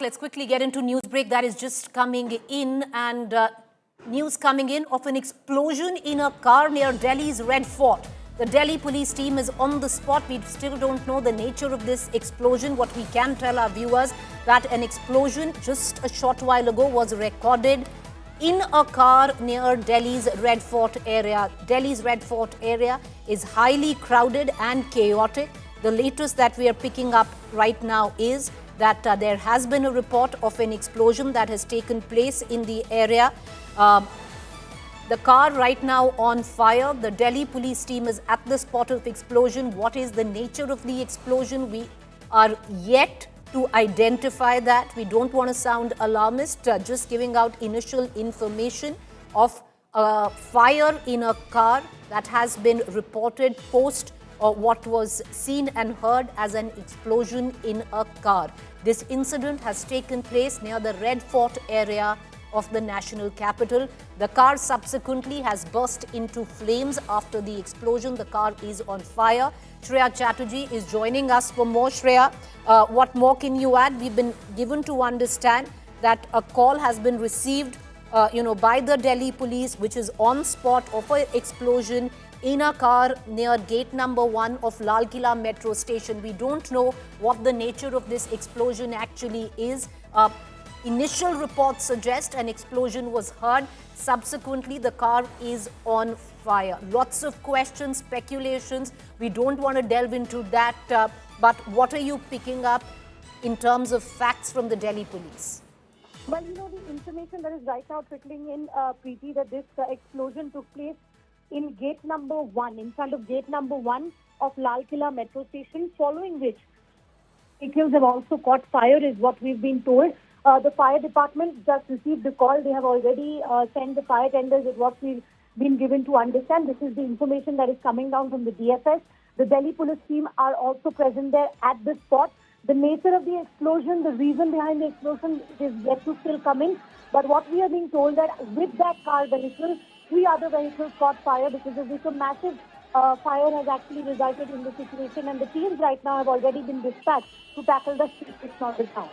Let's quickly get into news break that is just coming in, and news coming in of an explosion in a car near Delhi's Red Fort. The Delhi police team is on the spot. We still don't know the nature of this explosion. What we can tell our viewers that an explosion just a short while ago was recorded in a car near Delhi's Red Fort area. Delhi's Red Fort area is highly crowded and chaotic. The latest that we are picking up right now is that there has been a report of an explosion that has taken place in the area. The car right now on fire. The Delhi police team is at the spot of explosion. What is the nature of the explosion? We are yet to identify that. We don't want to sound alarmist, just giving out initial information of a fire in a car that has been reported post what was seen and heard as an explosion in a car. This incident has taken place near the Red Fort area of the national capital. The car subsequently has burst into flames after the explosion. The car is on fire. Shreya Chatterjee is joining us for more. Shreya, what more can you add? We've been given to understand that a call has been received by the Delhi police, which is on spot of an explosion in a car near gate number 1 of Lal Killa metro station. We don't know what the nature of this explosion actually is. Initial reports suggest an explosion was heard. Subsequently, the car is on fire. Lots of questions, speculations. We don't want to delve into that. But what are you picking up in terms of facts from the Delhi police? Well, the information that is right now trickling in, Preeti, that this explosion took place in gate number 1, in front of gate number 1 of Lal Killa metro station, following which vehicles have also caught fire, is what we've been told. The fire department just received the call. They have already sent the fire tenders, is what we've been given to understand. This is the information that is coming down from the DFS. The Delhi police team are also present there at the spot. The nature of the explosion, the reason behind the explosion is yet to still come in. But what we are being told that with that car vehicle, 3 other vehicles caught fire because of this. A massive fire has actually resulted in the situation, and the teams right now have already been dispatched to tackle the situation on the ground.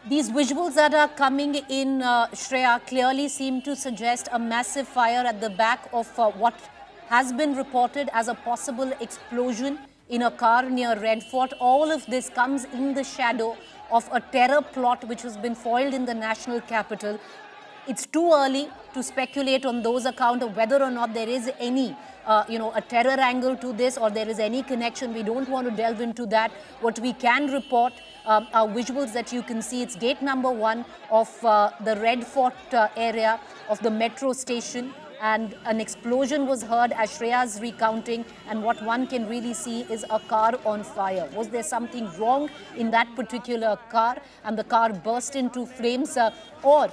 These visuals that are coming in, Shreya, clearly seem to suggest a massive fire at the back of what has been reported as a possible explosion in a car near Red Fort. All of this comes in the shadow of a terror plot which has been foiled in the national capital. It's too early to speculate on those accounts of whether or not there is any, a terror angle to this, or there is any connection. We don't want to delve into that. What we can report are visuals that you can see. It's gate number 1 of the Red Fort area of the metro station. And an explosion was heard as Shreya's recounting, and what one can really see is a car on fire. Was there something wrong in that particular car and the car burst into flames, or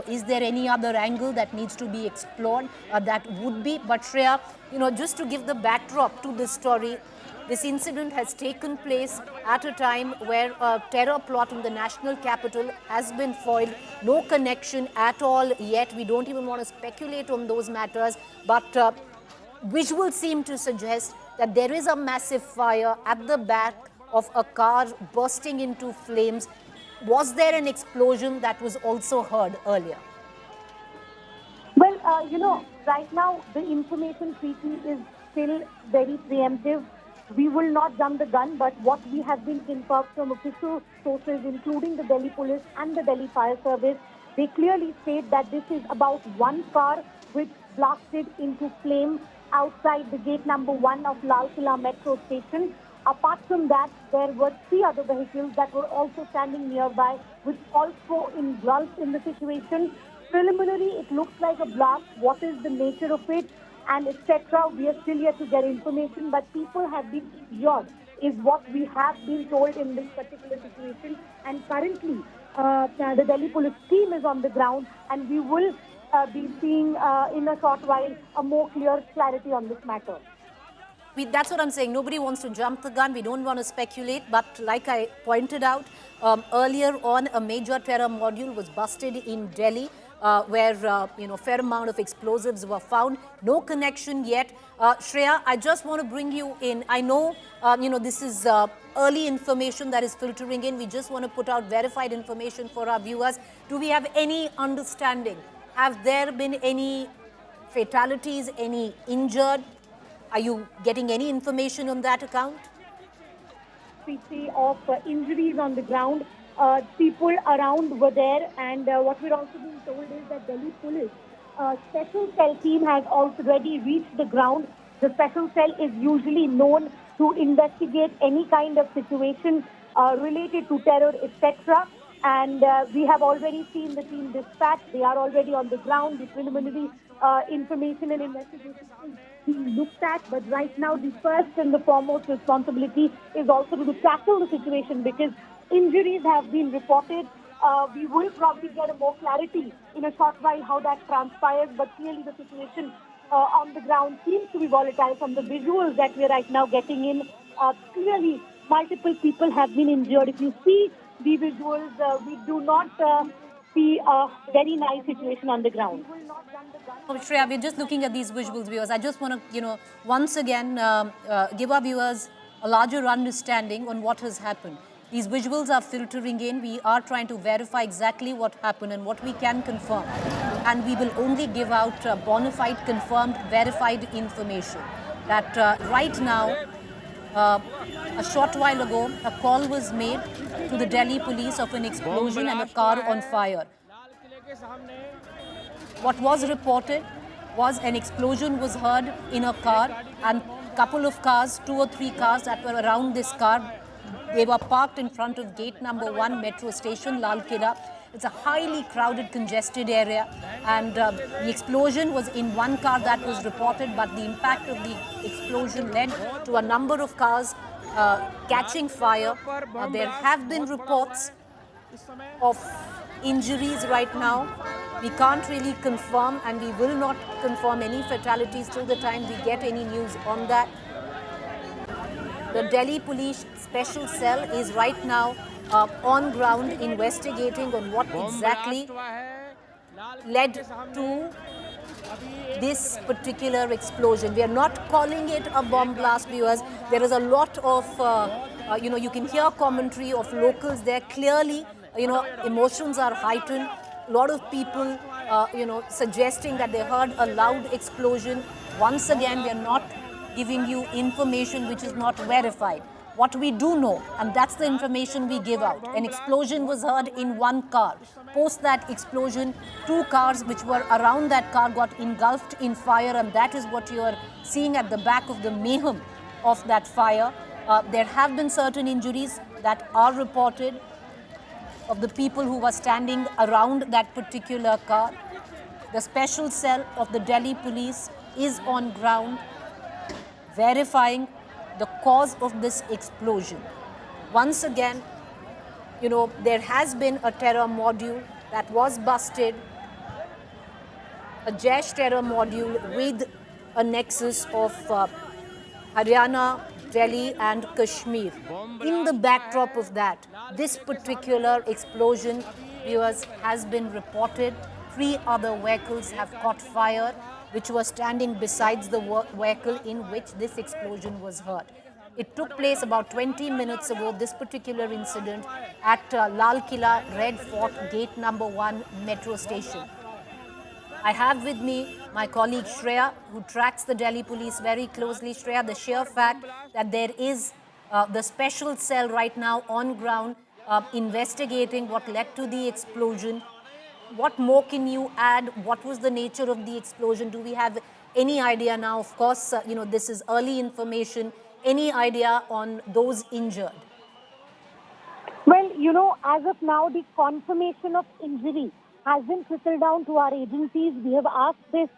is there any other angle that needs to be explored? That would be. But Shreya, just to give the backdrop to this story, this incident has taken place at a time where a terror plot in the national capital has been foiled. No connection at all yet. We don't even want to speculate on those matters. But visuals seem to suggest that there is a massive fire at the back of a car bursting into flames. Was there an explosion that was also heard earlier? Well, right now the information, Preeti, is still very preemptive. We will not jump the gun, but what we have been informed from official sources, including the Delhi police and the Delhi fire service, they clearly state that this is about one car which blasted into flame outside the gate number 1 of Lal Killa metro station. Apart from that, there were 3 other vehicles that were also standing nearby, which also engulfed in the situation. Preliminary, it looks like a blast. What is the nature of it, and etc., we are still yet to get information, but people have been injured, is what we have been told in this particular situation. And currently, the Delhi police team is on the ground, and we will be seeing in a short while a more clear clarity on this matter. That's what I'm saying. Nobody wants to jump the gun. We don't want to speculate. But like I pointed out earlier on, a major terror module was busted in Delhi. where fair amount of explosives were found. No connection yet. Shreya, I just want to bring you in. I know this is early information that is filtering in. We just want to put out verified information for our viewers. Do we have any understanding? Have there been any fatalities, any injured? Are you getting any information on that account? Of injuries on the ground. People around were there, and what we're also being told is that Delhi Police special cell team has already reached the ground. The special cell is usually known to investigate any kind of situation related to terror, etc. And we have already seen the team dispatched. They are already on the ground. The preliminary information and investigation is being looked at. But right now, the first and the foremost responsibility is also to tackle the situation, because injuries have been reported. We will probably get a more clarity in a short while how that transpires. But clearly, the situation on the ground seems to be volatile. From the visuals that we're right now getting in, clearly multiple people have been injured. If you see the visuals, we do not see a very nice situation on the ground. Oh, Shreya, we're just looking at these visuals, viewers. I just want to, once again, give our viewers a larger understanding on what has happened. These visuals are filtering in. We are trying to verify exactly what happened and what we can confirm. And we will only give out bona fide, confirmed, verified information. That right now, a short while ago, a call was made to the Delhi police of an explosion and a car on fire. What was reported was an explosion was heard in a car, and a couple of cars, 2 or 3 cars that were around this car, they were parked in front of gate number 1 metro station, Lal Killa. It's a highly crowded, congested area, and the explosion was in one car that was reported, but the impact of the explosion led to a number of cars catching fire. There have been reports of injuries right now. We can't really confirm, and we will not confirm any fatalities till the time we get any news on that. The Delhi Police Special Cell is right now on ground investigating on what exactly led to this particular explosion. We are not calling it a bomb blast, viewers. There is a lot of, you can hear commentary of locals there. Clearly, emotions are heightened. A lot of people, suggesting that they heard a loud explosion. Once again, we are not giving you information which is not verified. What we do know, and that's the information we give out, an explosion was heard in one car. Post that explosion, 2 cars which were around that car got engulfed in fire, and that is what you are seeing at the back of the mayhem of that fire. There have been certain injuries that are reported of the people who were standing around that particular car. The special cell of the Delhi police is on ground verifying the cause of this explosion. Once again, there has been a terror module that was busted, a Jaish terror module with a nexus of Haryana, Delhi and Kashmir. In the backdrop of that, this particular explosion, viewers, has been reported. 3 other vehicles have caught fire, which were standing besides the vehicle in which this explosion was heard. It took place about 20 minutes ago, this particular incident, at Lal Killa Red Fort, gate number 1 metro station. I have with me my colleague Shreya, who tracks the Delhi police very closely. Shreya, the sheer fact that there is the special cell right now on ground investigating what led to the explosion. What more can you add? What was the nature of the explosion? Do we have any idea now? Of course, this is early information. Any idea on those injured? Well, as of now, the confirmation of injury hasn't trickled down to our agencies. We have asked this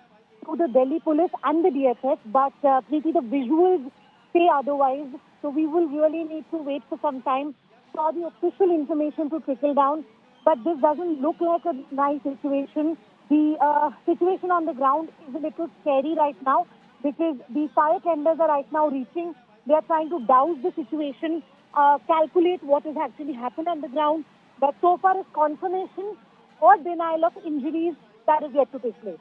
to the Delhi police and the DFS, but Preeti, the visuals say otherwise. So we will really need to wait for some time for the official information to trickle down. But this doesn't look like a nice situation. The situation on the ground is a little scary right now, because the fire tenders are right now reaching. They are trying to douse the situation, calculate what has actually happened on the ground. But so far as confirmation or denial of injuries, that is yet to take place.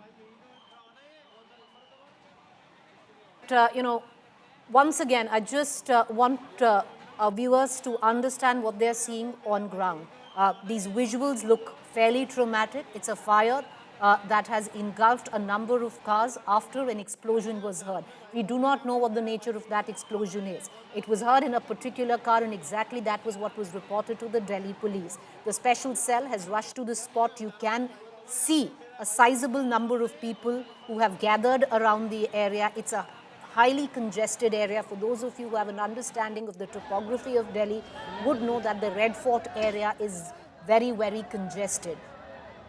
Once again, I just want our viewers to understand what they're seeing on ground. These visuals look fairly traumatic. It's a fire that has engulfed a number of cars after an explosion was heard. We do not know what the nature of that explosion is. It was heard in a particular car, and exactly that was what was reported to the Delhi police. The special cell has rushed to the spot. You can see a sizable number of people who have gathered around the area. It's a highly congested area. For those of you who have an understanding of the topography of Delhi, would know that the Red Fort area is very, very congested.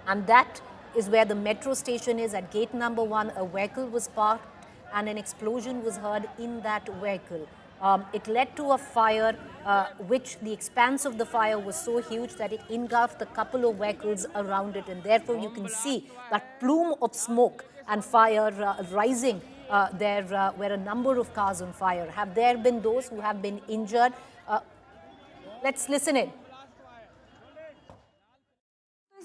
And that is where the metro station is. At gate number 1, a vehicle was parked and an explosion was heard in that vehicle. It led to a fire, which the expanse of the fire was so huge that it engulfed a couple of vehicles around it, and therefore you can see that plume of smoke and fire rising. There were a number of cars on fire. Have there been those who have been injured? Let's listen in.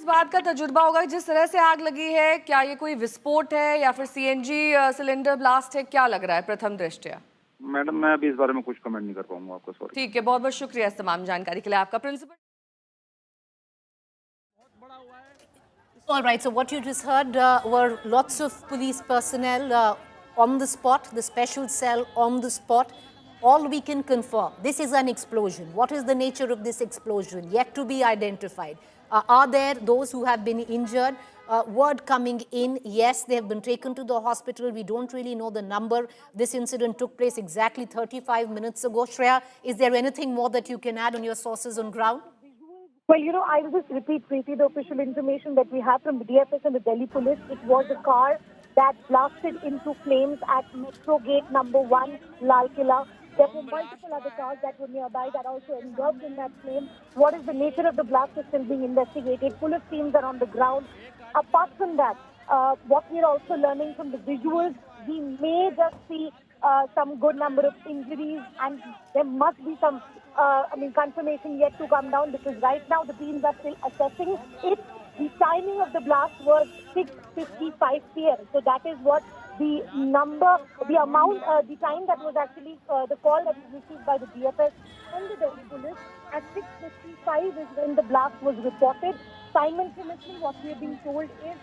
इस बात का तजुर्बा होगा जिस तरह से आग लगी है, क्या ये कोई विस्फोट है या फिर सीएनजी सिलेंडर ब्लास्ट है, क्या लग रहा है प्रथम दृष्टया? मैडम, मैं अभी इस बारे में कुछ कमेंट नहीं कर पाऊंगा आपको, सॉरी। ठीक है, बहुत बहुत शुक्रिया इस तमाम जानकारी के लिए आपका। Principal. All right, so what you just heard were lots of police personnel on the spot, the special cell on the spot. All we can confirm, this is an explosion. What is the nature of this explosion? Yet to be identified. Are there those who have been injured? Word coming in, yes, they have been taken to the hospital. We don't really know the number. This incident took place exactly 35 minutes ago. Shreya, is there anything more that you can add on your sources on ground? Well, I will just repeat, Preeti, the official information that we have from the DFS and the Delhi police. It was a car that blasted into flames at Metro Gate number 1, Lal Killa. There were multiple other cars that were nearby that also engulfed in that flame. What is the nature of the blast is still being investigated. Police teams are on the ground. Apart from that, what we are also learning from the visuals, we may just see some good number of injuries, and there must be some confirmation yet to come down, because right now the teams are still assessing it. The timing of the blast was 6:55 p.m. So that is what the time that was actually the call that was received by the DFS and the Delhi police. At 6:55 is when the blast was reported. Simultaneously, what we are being told is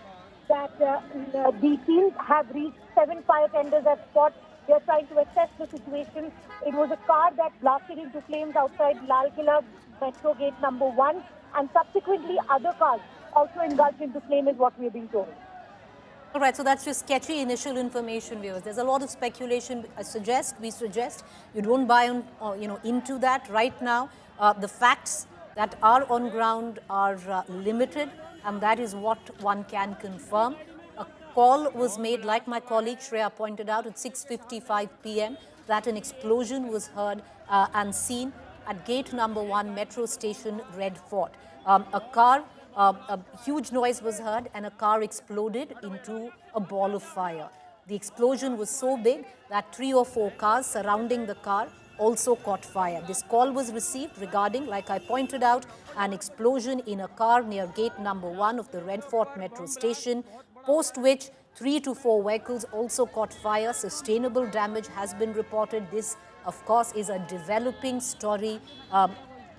that the teams have reached 7 fire tenders at spot. They are trying to assess the situation. It was a car that blasted into flames outside Lal Killa, Metro Gate number 1, and subsequently other cars also engulfed into flame is what we are being told. All right, so that's just sketchy initial information, viewers. There's a lot of speculation. We suggest you don't buy into that right now. The facts that are on ground are limited, and that is what one can confirm. A call was made, like my colleague Shreya pointed out, at 6:55 p.m. that an explosion was heard and seen at gate number 1, Metro Station, Red Fort. A huge noise was heard and a car exploded into a ball of fire. The explosion was so big that 3 or 4 cars surrounding the car also caught fire. This call was received regarding, like I pointed out, an explosion in a car near gate number 1 of the Red Fort Metro Station, post which 3 to 4 vehicles also caught fire. Sustainable damage has been reported. This, of course, is a developing story.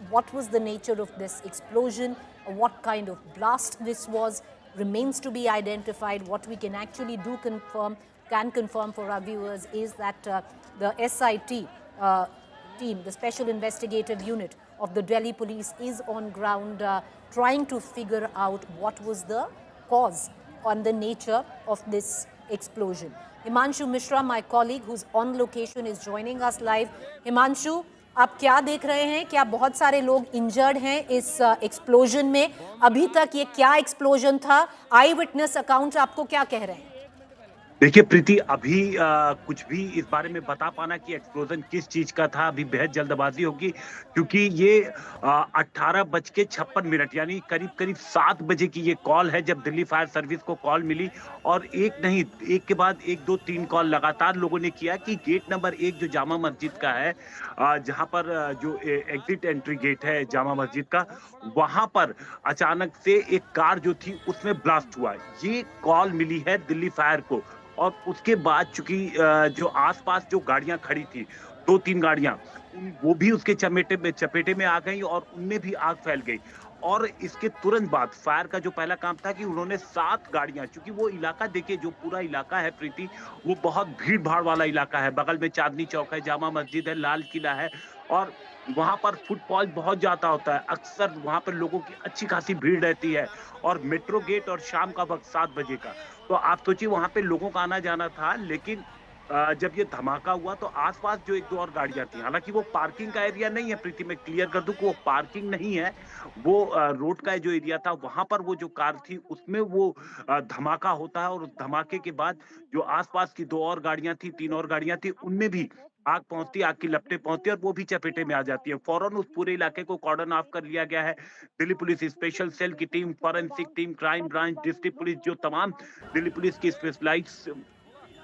What was the nature of this explosion? What kind of blast this was remains to be identified. What we can actually can confirm for our viewers is that the SIT team, the Special Investigative Unit of the Delhi Police, is on ground trying to figure out what was the cause and the nature of this explosion. Himanshu Mishra, my colleague who's on location, is joining us live. Himanshu, आप क्या देख रहे हैं? क्या बहुत सारे लोग injured हैं इस एक्सप्लोजन में? अभी तक ये क्या एक्सप्लोजन था? आई विटनेस अकाउंट आपको क्या कह रहे हैं? देखिए प्रीति, अभी कुछ भी इस बारे में बता पाना कि एक्सप्लोजन किस चीज का था, अभी बेहद जल्दबाजी होगी, क्योंकि ये 18:56 यानी करीब करीब 7 बजे की ये कॉल है जब दिल्ली फायर सर्विस को कॉल मिली। और एक नहीं, एक के बाद एक, दो, तीन कॉल लगातार लोगों ने किया कि गेट नंबर 1 जो जामा मस्जिद का है, जहां पर जो एग्जिट एंट्री गेट है जामा मस्जिद का, वहां पर अचानक से एक कार जो थी उसमें ब्लास्ट हुआ। ये कॉल मिली है दिल्ली फायर को। और उसके बाद चूंकि जो आसपास जो गाड़ियां खड़ी थी, 2-3 गाड़ियां, वो भी उसके चपेटे में आ गई और उनमें भी आग फैल गई। और इसके तुरंत बाद फायर का जो पहला काम था कि उन्होंने 7 गाड़ियां, चूंकि वो इलाका देखिए, जो पूरा इलाका है प्रीति, वो बहुत भीड़ भाड़ वाला इलाका है। बगल में चांदनी चौक है, जामा मस्जिद है, लाल किला है, और वहां पर फुटफॉल बहुत ज्यादा होता है। अक्सर वहां पर लोगों की अच्छी खासी भीड़ रहती है। और मेट्रो गेट और शाम का वक्त 7 बजे का, तो आप सोचिए वहां पे लोगों का आना जाना था। लेकिन जब ये धमाका हुआ तो आसपास जो 1-2 और गाड़ियां थी, हालांकि वो पार्किंग का एरिया नहीं है प्रीति, मैं क्लियर कर दूं कि वो पार्किंग नहीं है, वो रोड का जो एरिया था वहां पर वो जो कार थी उसमें वो धमाका होता है। और उस धमाके के बाद जो आसपास की 2 और गाड़ियां थी, 3 और गाड़ियां थी, उनमें भी आग पहुंचती, आग की लपटें पहुंचती और वो भी चपेटे में आ जाती है। फौरन उस पूरे इलाके को कॉर्डन ऑफ कर लिया गया है। दिल्ली पुलिस स्पेशल सेल की team, forensic team, crime branch, district police, जो तमाम दिल्ली पुलिस की स्पेशलाइज्ड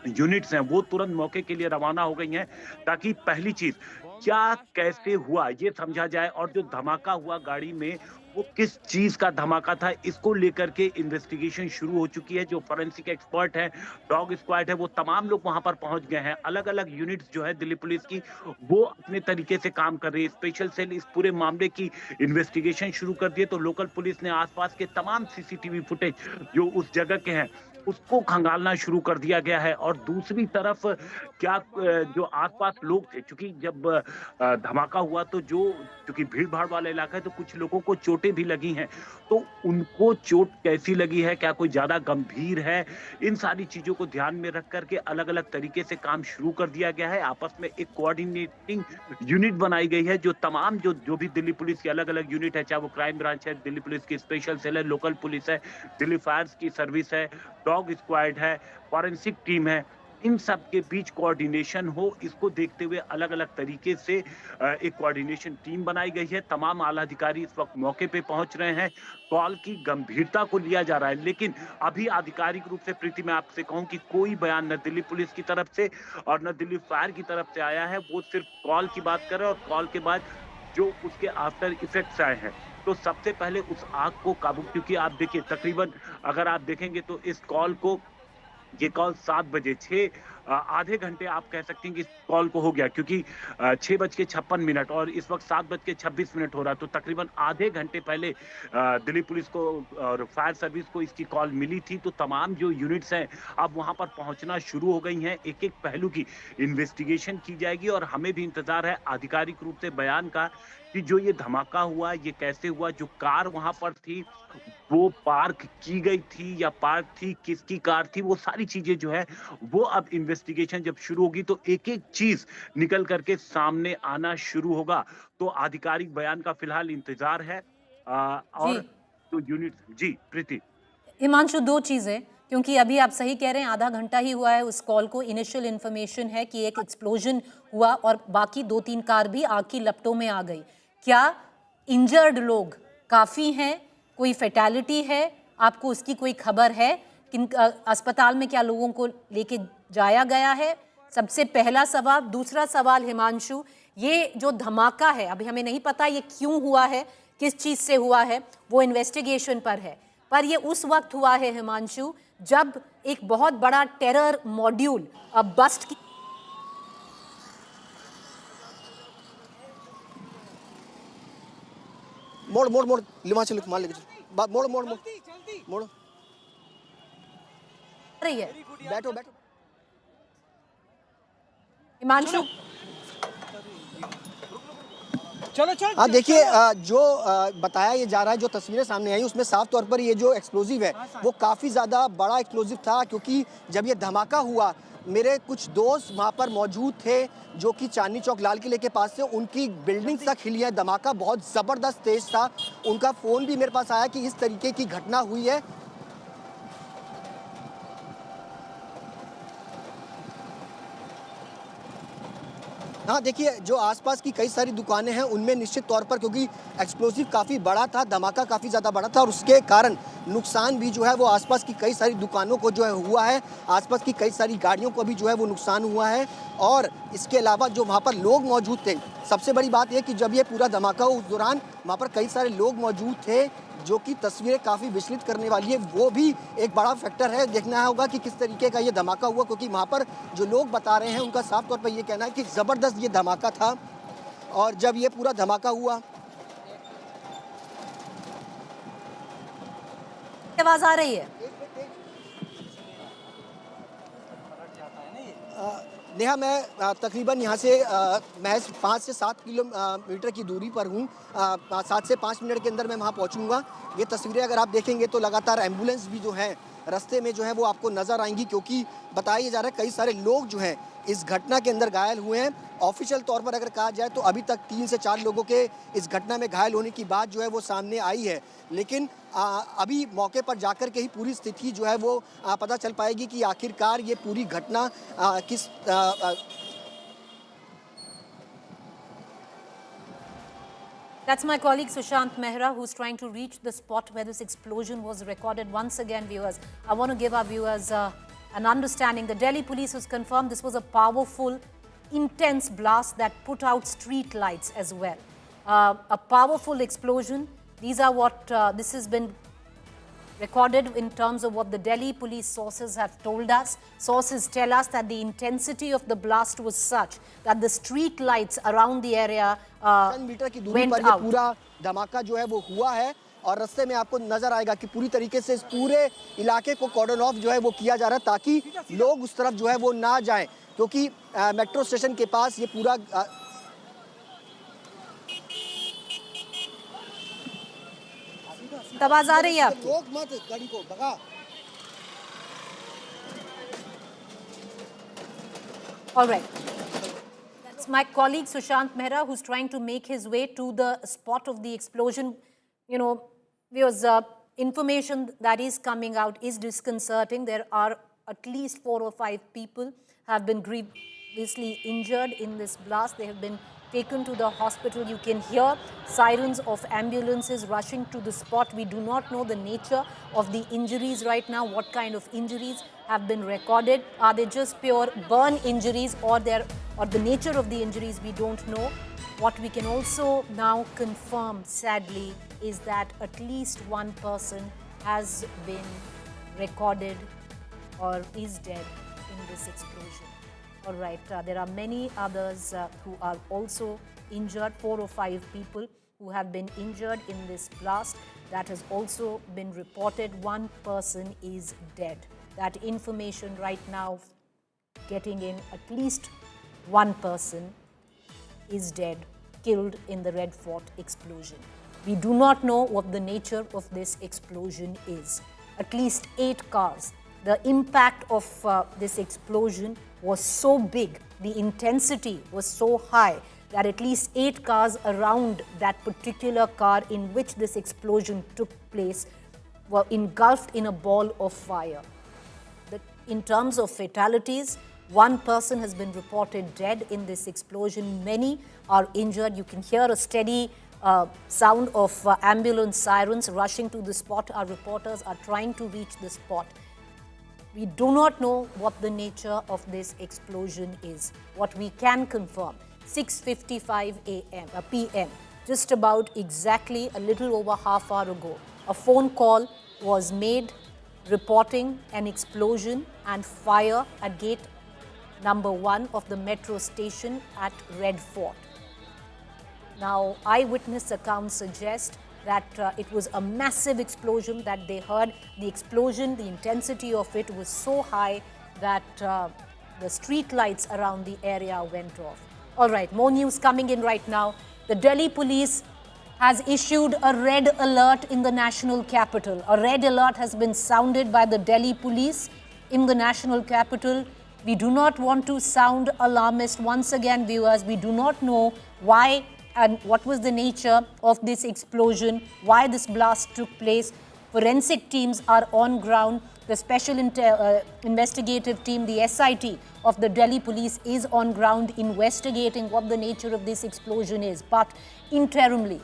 यूनिट्स हैं, वो तुरंत मौके के लिए रवाना हो गई हैं, ताकि पहली चीज क्या कैसे हुआ ये समझा जाए, और जो धमाका हुआ गाड़ी में वो किस चीज का धमाका था, इसको लेकर के इन्वेस्टिगेशन शुरू हो चुकी है। जो फोरेंसिक एक्सपर्ट है, डॉग स्क्वाड है, वो तमाम लोग वहां पर पहुंच गए हैं। अलग अलग यूनिट्स जो है दिल्ली पुलिस की, वो अपने तरीके से काम कर रही है। स्पेशल सेल इस पूरे मामले की इन्वेस्टिगेशन शुरू कर दिए। तो लोकल पुलिस ने आसपास के तमाम सीसीटीवी फुटेज जो उस जगह के हैं उसको खंगालना शुरू कर दिया गया है। और दूसरी तरफ क्या जो आसपास लोग थे, क्योंकि जब धमाका हुआ तो क्योंकि भीड़ भाड़ वाला इलाका है, तो कुछ लोगों को चोटें भी लगी हैं। तो उनको चोट कैसी लगी है, क्या कोई ज्यादा गंभीर है, इन सारी चीजों को ध्यान में रख करके अलग अलग तरीके से काम शुरू कर दिया गया है। आपस में एक कोऑर्डिनेटिंग यूनिट बनाई गई है, जो तमाम जो भी दिल्ली पुलिस की अलग अलग यूनिट है, चाहे वो क्राइम ब्रांच है, दिल्ली पुलिस की स्पेशल सेल है, लोकल पुलिस है, दिल्ली फायर की सर्विस है, डॉग स्क्वाड है, फॉरेंसिक टीम है, इन सब के बीच कोऑर्डिनेशन हो, इसको देखते हुए अलग अलग तरीके से एक कोऑर्डिनेशन टीम बनाई गई है। तमाम आला अधिकारी इस वक्त मौके पे पहुंच रहे हैं। कॉल की गंभीरता को लिया जा रहा है, लेकिन अभी आधिकारिक रूप से प्रीति मैं आपसे कहूं कि कोई बयान न दिल्ली पुलिस की तरफ से और न दिल्ली फायर की तरफ से आया है। वो सिर्फ कॉल की बात कर रहे हैं, और कॉल के बाद जो उसके आफ्टर इफेक्ट्स आए हैं। तो सबसे पहले उस आग को काबू, क्योंकि आप देखिए तकरीबन अगर आप देखेंगे तो इस कॉल को, ये कॉल 7 बजे, आधे घंटे आप कह सकते हैं कि इस कॉल को हो गया, क्योंकि 6:56 और इस वक्त 7:26 हो रहा है। तो तकरीबन आधे घंटे पहले दिल्ली पुलिस को और फायर सर्विस को इसकी कॉल मिली थी। तो तमाम जो यूनिट्स हैं अब वहां पर पहुंचना शुरू हो गई हैं। एक एक पहलू की इन्वेस्टिगेशन की जाएगी, और हमें भी इंतजार है आधिकारिक रूप से बयान का कि जो ये धमाका हुआ ये कैसे हुआ, जो कार वहां पर थी वो पार्क की गई थी या पार्क थी, किसकी कार थी, वो सारी चीजें जो है वो अब इन्वेस्टिगेशन जब शुरू होगी तो एक एक चीज निकल करके सामने आना शुरू होगा। तो आधिकारिक बयान का फिलहाल इंतजार है। और तो यूनिट जी प्रीति। हिमांशु, 2 चीज़ें, क्योंकि अभी आप सही कह रहे हैं, आधा घंटा ही हुआ है उस कॉल को। इनिशियल इन्फॉर्मेशन है कि एक एक्सप्लोजन हुआ और बाकी 2-3 कार भी आग की लपटों में आ गई। क्या इंजर्ड लोग काफ़ी हैं, कोई फैटेलिटी है, आपको उसकी कोई खबर है? किन अस्पताल में क्या लोगों को लेके जाया गया है? सबसे पहला सवाल। दूसरा सवाल हिमांशु, ये जो धमाका है अभी हमें नहीं पता ये क्यों हुआ है, किस चीज़ से हुआ है, वो इन्वेस्टिगेशन पर है। पर ये उस वक्त हुआ है हिमांशु जब एक बहुत बड़ा टेरर मॉड्यूल बस्ट की मोड़ मोड़ मोड़ हिमाचल मान लेके चल, मोड़ मोड़ मोड़ मोड़ रही है। बैठो बैठो हिमांशु, चलो चलो। हाँ देखिए, जो बताया ये जा रहा है, जो तस्वीरें सामने आई उसमें साफ तौर पर ये जो एक्सप्लोजिव है वो काफ़ी ज़्यादा बड़ा एक्सप्लोजिव था, क्योंकि जब ये धमाका हुआ मेरे कुछ दोस्त वहाँ पर मौजूद थे जो कि चांदनी चौक लाल किले के पास से, उनकी बिल्डिंग तक हिली है। धमाका बहुत ज़बरदस्त तेज था। उनका फ़ोन भी मेरे पास आया कि इस तरीके की घटना हुई है। हाँ, देखिए जो आसपास की कई सारी दुकानें हैं उनमें निश्चित तौर पर, क्योंकि एक्सप्लोसिव काफ़ी बड़ा था, धमाका काफ़ी ज़्यादा बड़ा था और उसके कारण नुकसान भी जो है वो आसपास की कई सारी दुकानों को जो है हुआ है, आसपास की कई सारी गाड़ियों को भी जो है वो नुकसान हुआ है। और इसके अलावा जो वहाँ पर लोग मौजूद थे, सबसे बड़ी बात यह कि जब ये पूरा धमाका हुआ उस दौरान वहाँ पर कई सारे लोग मौजूद थे, जो कि तस्वीरें काफ़ी विचलित करने वाली है। वो भी एक बड़ा फैक्टर है, देखना होगा कि किस तरीके का ये धमाका हुआ, क्योंकि वहाँ पर जो लोग बता रहे हैं उनका साफ तौर पर ये कहना है कि ज़बरदस्त ये धमाका था। और जब ये पूरा धमाका हुआ, आवाज आ रही है? नेहा, मैं तकरीबन यहाँ से महज 5 से 7 किलोमीटर की दूरी पर हूँ। 7 से 5 मिनट के अंदर मैं वहाँ पहुँचूँगा। ये तस्वीरें अगर आप देखेंगे तो लगातार एम्बुलेंस भी जो है रास्ते में जो है वो आपको नज़र आएंगी, क्योंकि बताया जा रहा है कई सारे लोग जो हैं इस घटना के अंदर घायल हुए हैं। ऑफिशियल तौर पर अगर कहा जाए तो अभी तक 3 से 4 लोगों के इस घटना में घायल होने की बात जो है वो सामने आई है, लेकिन अभी मौके पर जाकर के ही पूरी स्थिति जो है वो पता चल पाएगी कि आखिरकार ये पूरी घटना किस That's my colleague Sushant Mehra, who's trying to reach the spot where this explosion was recorded. Once again, viewers, I want to give our viewers an understanding. The Delhi police has confirmed this was a powerful, intense blast that put out street lights as well. A powerful explosion. These are what this has been recorded in terms of what the Delhi police sources have told us. Sources tell us that the intensity of the blast was such that the street lights around the area metre की दूरी went पर ये out. पूरा धमाका जो है वो हुआ है और रास्ते में आपको नजर आएगा कि पूरी तरीके से इस पूरे इलाके को कॉर्डन ऑफ जो है वो किया जा रहा है, ताकि लोग उस तरफ जो है वो ना जाएं, क्योंकि मेट्रो स्टेशन के पास ये पूरा आवाज आ रही है आपकी? लोग मत गाड़ी को भगा। All right. That's my colleague Sushant Mehra, who's trying to make his way to the spot of the explosion. You know, because information that is coming out is disconcerting. There are at least 4 or 5 people have been grievously injured in this blast. They have been taken to the hospital. You can hear sirens of ambulances rushing to the spot. We do not know the nature of the injuries right now, what kind of injuries have been recorded. Are they just pure burn injuries or the nature of the injuries, we don't know. What we can also now confirm, sadly, is that at least one person has been recorded or is dead in this explosion. All right, there are many others who are also injured, 4 or 5 people who have been injured in this blast. That has also been reported. One person is dead. That information right now getting in, at least one person is dead, killed in the Red Fort explosion. We do not know what the nature of this explosion is. At least 8 cars. The impact of this explosion was so big, the intensity was so high that at least 8 cars around that particular car in which this explosion took place were engulfed in a ball of fire. In terms of fatalities, one person has been reported dead in this explosion. Many are injured. You can hear a steady sound of ambulance sirens rushing to the spot. Our reporters are trying to reach the spot. We do not know what the nature of this explosion is. What we can confirm, 6:55 p.m., just about exactly a little over half hour ago, a phone call was made reporting an explosion and fire at gate number 1 of the metro station at Red Fort. Now, eyewitness accounts suggest that it was a massive explosion that they heard. The explosion, the intensity of it was so high that the street lights around the area went off. All right, more news coming in right now. The Delhi police has issued a red alert in the national capital. A red alert has been sounded by the Delhi police in the national capital. We do not want to sound alarmist. Once again, viewers, we do not know why and what was the nature of this explosion, why this blast took place. Forensic teams are on ground. The special investigative team, the SIT of the Delhi police, is on ground investigating what the nature of this explosion is. But interimly,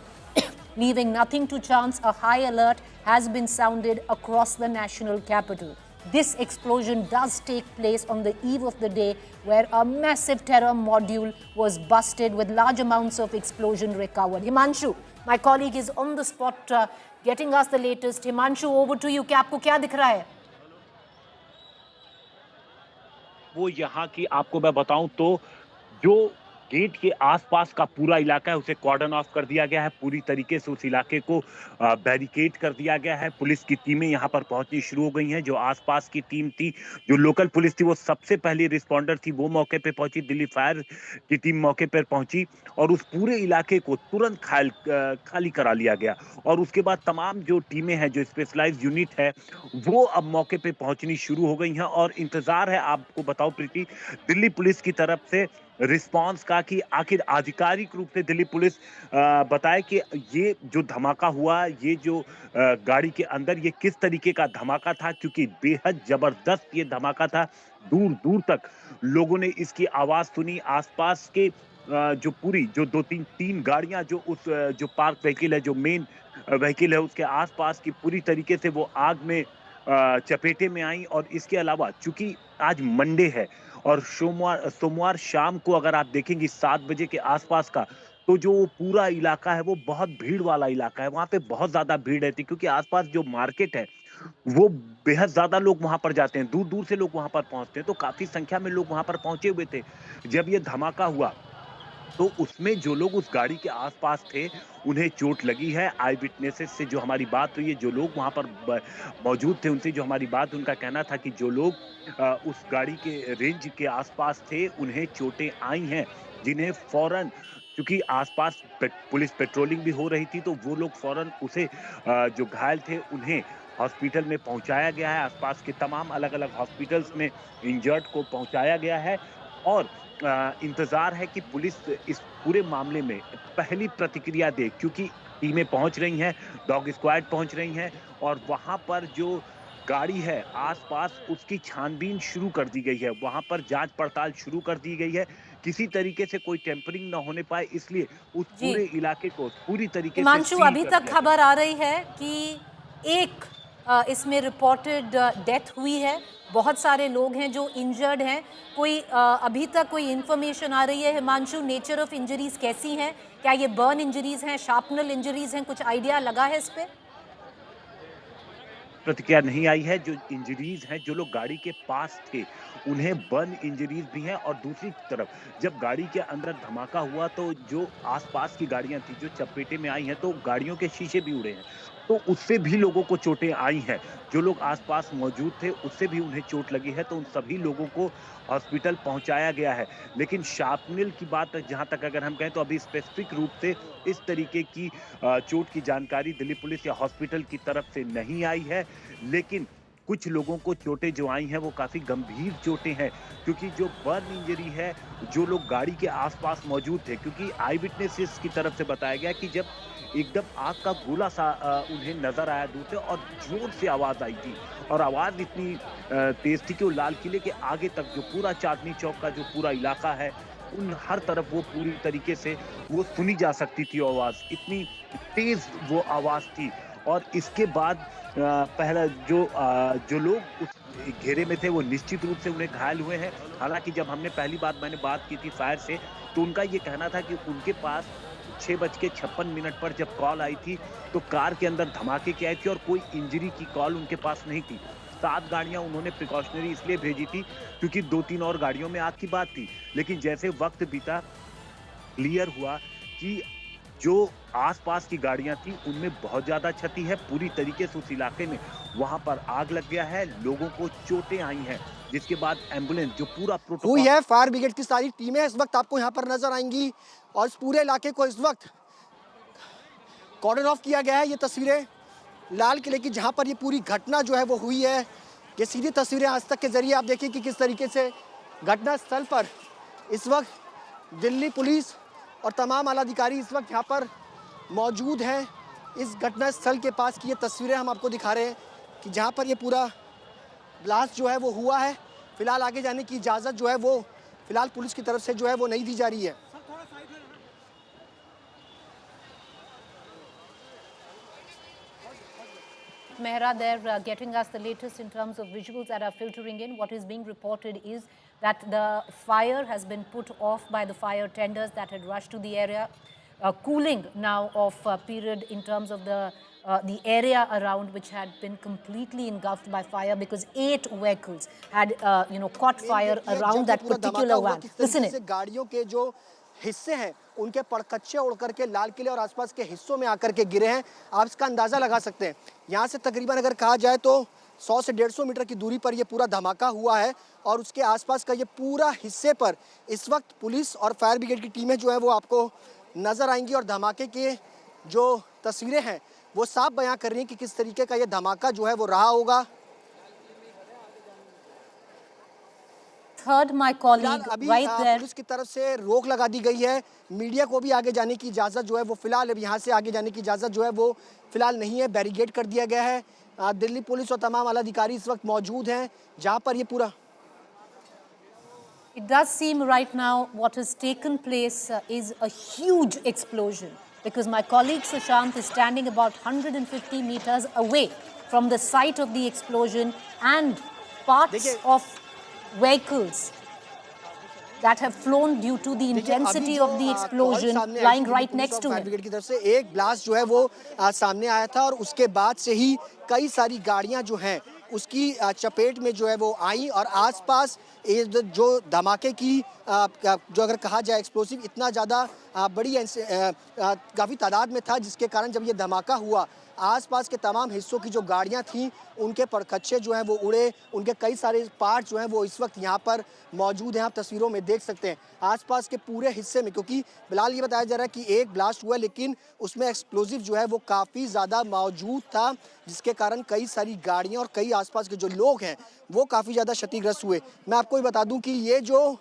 leaving nothing to chance, a high alert has been sounded across the national capital. This explosion does take place on the eve of the day where a massive terror module was busted with large amounts of explosion recovered. Himanshu, my colleague, is on the spot getting us the latest. Himanshu, over to you. क्या आपको क्या दिख रहा है? वो यहाँ की आपको मैं बताऊं तो जो गेट के आसपास का पूरा इलाका है उसे कॉर्डन ऑफ कर दिया गया है। पूरी तरीके से उस इलाके को बैरिकेड कर दिया गया है। पुलिस की टीमें यहाँ पर पहुंचनी शुरू हो गई हैं। जो आसपास की टीम थी, जो लोकल पुलिस थी, वो सबसे पहली रिस्पॉन्डर थी, वो मौके पे पहुंची। दिल्ली फायर की टीम मौके पर पहुंची और उस पूरे इलाके को तुरंत खाली करा लिया गया। और उसके बाद तमाम जो टीमें हैं, जो स्पेशलाइज्ड यूनिट है, वो अब मौके पे पहुंचनी शुरू हो गई हैं। और इंतजार है, आपको बताओ प्रीति, दिल्ली पुलिस की तरफ से रिस्पांस का कि आखिर आधिकारिक रूप से दिल्ली पुलिस बताए कि ये जो धमाका हुआ, ये जो गाड़ी के अंदर, ये किस तरीके का धमाका था, क्योंकि बेहद जबरदस्त ये धमाका था। दूर दूर तक लोगों ने इसकी आवाज सुनी। आसपास के जो पूरी जो तीन गाड़ियां, जो उस जो पार्क व्हीकल है, जो मेन व्हीकल है, उसके आसपास की पूरी तरीके से वो आग में चपेटे में आई। और इसके अलावा चूंकि आज मंडे है और सोमवार शाम को अगर आप देखेंगे 7 बजे के आसपास का, तो जो पूरा इलाका है वो बहुत भीड़ वाला इलाका है। वहां पे बहुत ज्यादा भीड़ रहती है क्योंकि आसपास जो मार्केट है वो बेहद ज्यादा लोग वहां पर जाते हैं, दूर दूर से लोग वहां पर पहुंचते हैं। तो काफी संख्या में लोग वहां पर पहुंचे हुए थे। जब ये धमाका हुआ तो उसमें जो लोग उस गाड़ी के आसपास थे उन्हें चोट लगी है। आई विटनेसेस से जो हमारी बात हुई है, जो लोग वहां पर मौजूद थे, उनसे जो हमारी बात, उनका कहना था कि जो लोग उस गाड़ी के रेंज के आसपास थे उन्हें चोटें आई हैं, जिन्हें फौरन, क्योंकि आसपास पुलिस पेट्रोलिंग भी हो रही थी, तो वो लोग फौरन उसे जो घायल थे उन्हें हॉस्पिटल में पहुंचाया गया है। आसपास के तमाम अलग अलग हॉस्पिटल्स में इंजर्ड को पहुंचाया गया है। और इंतजार है कि पुलिस इस पूरे मामले में पहली प्रतिक्रिया दे, क्योंकि टीमें पहुंच रही हैं, डॉग स्क्वाड पहुंच रही हैं और वहां पर जो गाड़ी है आसपास, उसकी छानबीन शुरू कर दी गई है। वहां पर जांच पड़ताल शुरू कर दी गई है, किसी तरीके से कोई टेम्परिंग ना होने पाए, इसलिए उस पूरे इलाके को पूरी तरीके से हिमांशु, अभी तक खबर आ रही है कि एक इसमें रिपोर्टेड डेथ हुई है, बहुत सारे लोग हैं जो इंजर्ड हैं। कोई अभी तक कोई इन्फॉर्मेशन आ रही है हिमांशु, नेचर ऑफ इंजरीज कैसी हैं? क्या ये बर्न इंजरीज हैं, शार्पनल इंजरीज हैं? कुछ आइडिया लगा है इस पे? प्रतिक्रिया नहीं आई है। जो इंजरीज हैं, जो लोग गाड़ी के पास थे उन्हें बर्न इंजरीज भी हैं। और दूसरी तरफ जब गाड़ी के अंदर धमाका हुआ तो जो आसपास की गाड़ियां थी जो चपेटे में आई हैं, तो गाड़ियों के शीशे भी उड़े हैं, तो उससे भी लोगों को चोटें आई हैं। जो लोग आसपास मौजूद थे उससे भी उन्हें चोट लगी है, तो उन सभी लोगों को हॉस्पिटल पहुंचाया गया है। लेकिन शार्पनल की बात जहां तक अगर हम कहें तो अभी स्पेसिफिक रूप से इस तरीके की चोट की जानकारी दिल्ली पुलिस या हॉस्पिटल की तरफ से नहीं आई है। लेकिन कुछ लोगों को चोटें जो आई हैं वो काफी गंभीर चोटें हैं, क्योंकि जो बर्न इंजरी है, जो लोग गाड़ी के आसपास मौजूद थे, क्योंकि आई विटनेसेस की तरफ से बताया गया कि जब एकदम आग का गोला सा उन्हें नजर आया दूर से और जोर से आवाज आई थी, और आवाज इतनी तेज थी कि वो लाल किले के आगे तक जो पूरा चांदनी चौक का जो पूरा इलाका है, उन हर तरफ वो पूरी तरीके से वो सुनी जा सकती थी आवाज, इतनी तेज वो आवाज थी। और इसके बाद पहला जो लोग उस घेरे में थे वो निश्चित रूप से उन्हें घायल हुए हैं। हालांकि जब मैंने बात की थी फायर से, तो उनका ये कहना था कि उनके पास 6:56 पर जब कॉल आई थी तो कार के अंदर धमाके की आई थी और कोई इंजरी की कॉल उनके पास नहीं थी। 7 गाड़ियां उन्होंने प्रिकॉशनरी इसलिए भेजी थी क्योंकि 2-3 और गाड़ियों में आग की बात थी। लेकिन जैसे वक्त बीता, क्लियर हुआ कि जो आसपास की गाड़ियां थी उनमें बहुत ज्यादा क्षति है। पूरी तरीके से उस इलाके में वहां पर आग लग गया है, लोगों को चोटें आई हैं, जिसके बाद एम्बुलेंस जो पूरा प्रोटोकॉल हुई है, फायर ब्रिगेड की सारी टीमें इस वक्त आपको यहाँ पर नजर आएंगी और इस पूरे इलाके को इस वक्त कॉर्डन ऑफ किया गया है। ये तस्वीरें लाल किले की जहाँ पर ये पूरी घटना जो है वो हुई है, ये सीधी तस्वीरें आज तक के जरिए आप देखिए कि किस तरीके से घटना स्थल पर इस वक्त दिल्ली पुलिस और तमाम आला अधिकारी इस वक्त यहाँ पर मौजूद हैं इस घटना स्थल के पास की ये तस्वीरें हम आपको दिखा रहे हैं कि जहाँ पर ये पूरा ब्लास्ट जो है वो हुआ है। फिलहाल आगे जाने की इजाज़त जो है वो फिलहाल पुलिस की तरफ से जो है वो नहीं दी जा रही है। Mehra, they're getting us the latest in terms of visuals that are filtering in. What is being reported is that the fire has been put off by the fire tenders that had rushed to the area. Cooling now of period in terms of the area around, which had been completely engulfed by fire because 8 vehicles had caught fire around that particular van. Listen in. गाड़ियों के जो हिस्से हैं उनके पड़कच्चे उड़ करके लाल किले और आसपास के हिस्सों में आकर के गिरे हैं। आप इसका अंदाज़ा लगा सकते हैं। यहाँ से तकरीबन अगर कहा जाए तो 100 से 150 मीटर की दूरी पर ये पूरा धमाका हुआ है और उसके आसपास का ये पूरा हिस्से पर इस वक्त पुलिस और फायर ब्रिगेड की टीमें जो है वो आपको नज़र आएंगी और धमाके के जो तस्वीरें हैं वो साफ बयां कर रही हैं कि किस तरीके का ये धमाका जो है वो रहा होगा। Third, my colleague अभी right there. पुलिस की तरफ से रोक लगा दी गई है। मीडिया को भी आगे जाने की इजाज़त जो है वो फिलहाल अब यहाँ से आगे जाने की इजाज़त जो है वो फिलहाल नहीं है। बैरिकेड कर दिया गया है। दिल्ली पुलिस और तमाम आला अधिकारी इस वक्त मौजूद हैं जहाँ पर ये पूरा It does seem right now what has taken place is a huge explosion because my colleague Sushant is standing about 150 meters away from the site of the explosion and parts of vehicles that have flown due to the intensity of the explosion lying right next to him. की तरफ से एक blast जो है वो सामने आया था और उसके बाद से ही कई सारी गाड़ियां जो हैं उसकी चपेट में जो है वो आई और आसपास जो धमाके की जो अगर कहा जाए एक्सप्लोसिव इतना ज़्यादा बड़ी काफ़ी तादाद में था जिसके कारण जब ये धमाका हुआ आसपास के तमाम हिस्सों की जो गाड़ियां थीं उनके पड़कच्चे जो हैं वो उड़े। उनके कई सारे पार्ट जो हैं वो इस वक्त यहाँ पर मौजूद हैं। आप तस्वीरों में देख सकते हैं आसपास के पूरे हिस्से में, क्योंकि फिलहाल ये बताया जा रहा है कि एक ब्लास्ट हुआ लेकिन उसमें एक्सप्लोजिव जो है वो काफ़ी ज़्यादा मौजूद था जिसके कारण कई सारी गाड़ियाँ और कई आसपास के जो लोग हैं वो काफ़ी ज़्यादा क्षतिग्रस्त हुए। मैं आपको ये बता दूँ कि ये जो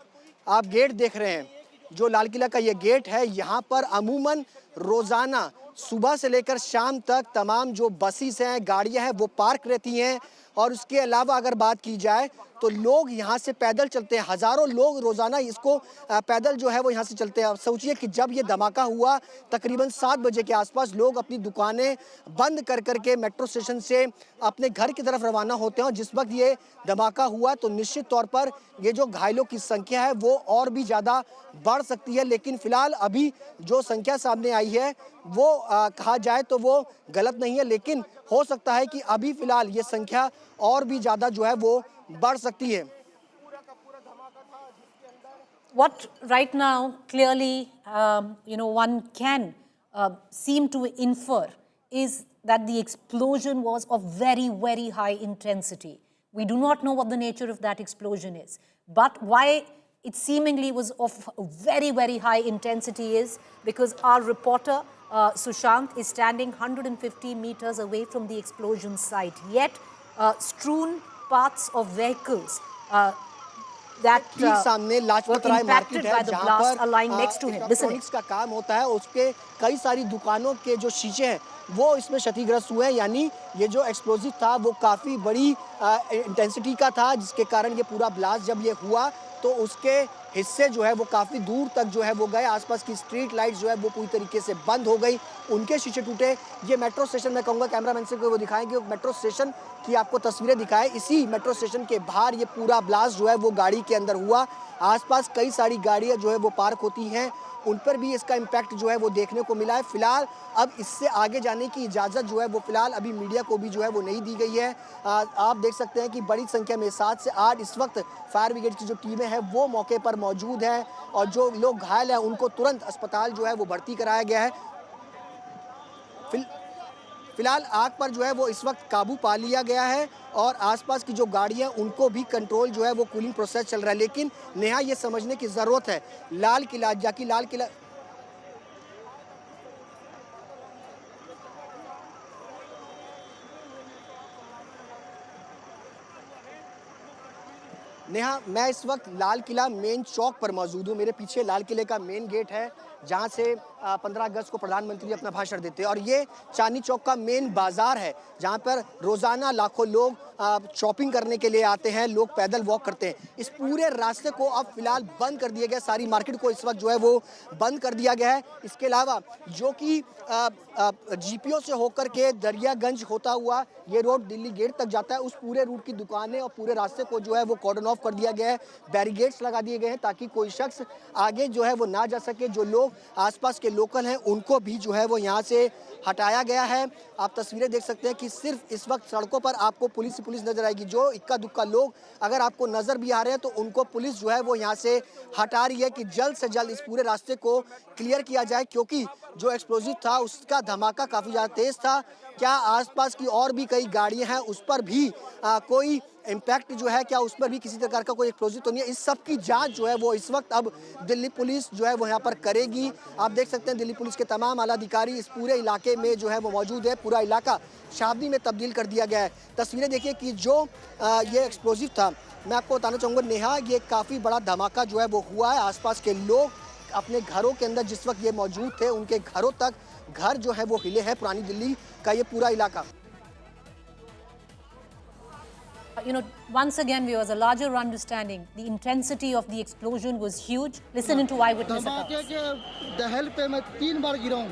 आप गेट देख रहे हैं, जो लाल किला का ये गेट है, यहाँ पर अमूमन रोज़ाना सुबह से लेकर शाम तक तमाम जो बसेस हैं, गाड़ियां हैं वो पार्क रहती हैं और उसके अलावा अगर बात की जाए तो लोग यहाँ से पैदल चलते हैं। हज़ारों लोग रोज़ाना इसको पैदल जो है वो यहाँ से चलते हैं। अब सोचिए कि जब ये धमाका हुआ तकरीबन 7 बजे के आसपास लोग अपनी दुकानें बंद कर करके मेट्रो स्टेशन से अपने घर की तरफ रवाना होते हैं और जिस वक्त ये धमाका हुआ तो निश्चित तौर पर ये जो घायलों की संख्या है वो और भी ज़्यादा बढ़ सकती है। लेकिन फ़िलहाल अभी जो संख्या सामने आई है वो कहा जाए तो वो गलत नहीं है, लेकिन हो सकता है कि अभी फ़िलहाल ये संख्या और भी ज़्यादा जो है वो बढ़ सकती है। What right now clearly, one can seem to infer is that the explosion was of very, very high intensity. We do not know what the nature of that explosion is. But why it seemingly was of very, very high intensity is because our reporter, Sushant, is standing 150 meters away from the explosion site. Yet, strewn parts of vehicles that सामने Lajpat were Rai impacted market है by the जहाँ blast पर are lying next to him. Listen. Electronics का काम होता है, उसके कई सारी दुकानों के जो शीशे हैं वो इसमें क्षतिग्रस्त हुए हैं। यानी ये जो एक्सप्लोजिव था वो काफ़ी बड़ी इंटेंसिटी का था जिसके कारण ये पूरा ब्लास्ट जब ये हुआ तो उसके हिस्से जो है वो काफ़ी दूर तक जो है वो गए। आसपास की स्ट्रीट लाइट्स जो है वो पूरी तरीके से बंद हो गई, उनके शीशे टूटे। ये मेट्रो स्टेशन, मैं कहूँगा कैमरामैन से वो दिखाएंगे मेट्रो स्टेशन की आपको तस्वीरें दिखाएं। इसी मेट्रो स्टेशन के बाहर ये पूरा ब्लास्ट जो है वो गाड़ी के अंदर हुआ। आसपास कई सारी गाड़ियाँ जो है वो पार्क होती हैं, उन पर भी इसका इम्पैक्ट जो है वो देखने को मिला है। फिलहाल अब इससे आगे जाने की इजाज़त जो है वो फिलहाल अभी मीडिया को भी जो है वो नहीं दी गई है। आप देख सकते हैं कि बड़ी संख्या में 7 से 8 इस वक्त फायर ब्रिगेड की जो टीमें हैं वो मौके पर मौजूद हैं और जो लोग घायल हैं उनको तुरंत अस्पताल जो है वो भर्ती कराया गया है। फिलहाल आग पर जो है वो इस वक्त काबू पा लिया गया है और आसपास की जो गाड़ियां उनको भी कंट्रोल जो है वो कूलिंग प्रोसेस चल रहा है। लेकिन नेहा ये समझने की ज़रूरत है लाल किला नेहा, मैं इस वक्त लाल किला मेन चौक पर मौजूद हूँ। मेरे पीछे लाल किले का मेन गेट है जहाँ से 15 अगस्त को प्रधानमंत्री अपना भाषण देते हैं। और ये चांदनी चौक का मेन बाजार है जहाँ पर रोजाना लाखों लोग शॉपिंग करने के लिए आते हैं, लोग पैदल वॉक करते हैं। इस पूरे रास्ते को अब फिलहाल बंद कर दिया गया, सारी मार्केट को इस वक्त जो है वो बंद कर दिया गया है। इसके अलावा जो कि जीपीओ से होकर के दरियागंज होता हुआ ये रोड दिल्ली गेट तक जाता है, उस पूरे रूट की दुकानें और पूरे रास्ते को जो है वो कॉर्डन ऑफ कर दिया गया है, बैरिकेड्स लगा दिए गए हैं ताकि कोई शख्स आगे जो है वो ना जा सके। जो लोग आसपास के लोकल हैं उनको भी जो है वो यहाँ से हटाया गया है। आप तस्वीरें देख सकते हैं कि सिर्फ इस वक्त सड़कों पर आपको पुलिस नजर आएगी। जो इक्का दुक्का लोग अगर आपको नजर भी आ रहे हैं तो उनको पुलिस जो है वो यहाँ से हटा रही है कि जल्द से जल्द इस पूरे रास्ते को क्लियर किया जाए, क्योंकि जो एक्सप्लोजिव था उसका धमाका काफी ज्यादा तेज था। क्या आसपास की और भी कई गाड़ियां हैं उस पर भी कोई इम्पैक्ट जो है, क्या उस पर भी किसी प्रकार का कोई एक्सप्लोजिव तो नहीं है? इस सब की जांच जो है वो इस वक्त अब दिल्ली पुलिस जो है वो यहाँ पर करेगी। आप देख सकते हैं दिल्ली पुलिस के तमाम आला अधिकारी इस पूरे इलाके में जो है वो मौजूद है। पूरा इलाका शाबदी में तब्दील कर दिया गया है। तस्वीरें देखिए कि जो ये एक्सप्लोजिव था, मैं आपको बताना चाहूँगा नेहा, ये काफ़ी बड़ा धमाका जो है वो हुआ है। आसपास के लोग अपने घरों के अंदर जिस वक्त ये मौजूद थे उनके घरों तक घर जो है वो हिले है। पुरानी दिल्ली का ये पूरा इलाका। You know, once again, viewers, a larger understanding. The intensity of the explosion was huge. Listen into eyewitness accounts. धमाके के दहल पे मैं 3 बार गिरा हूँ,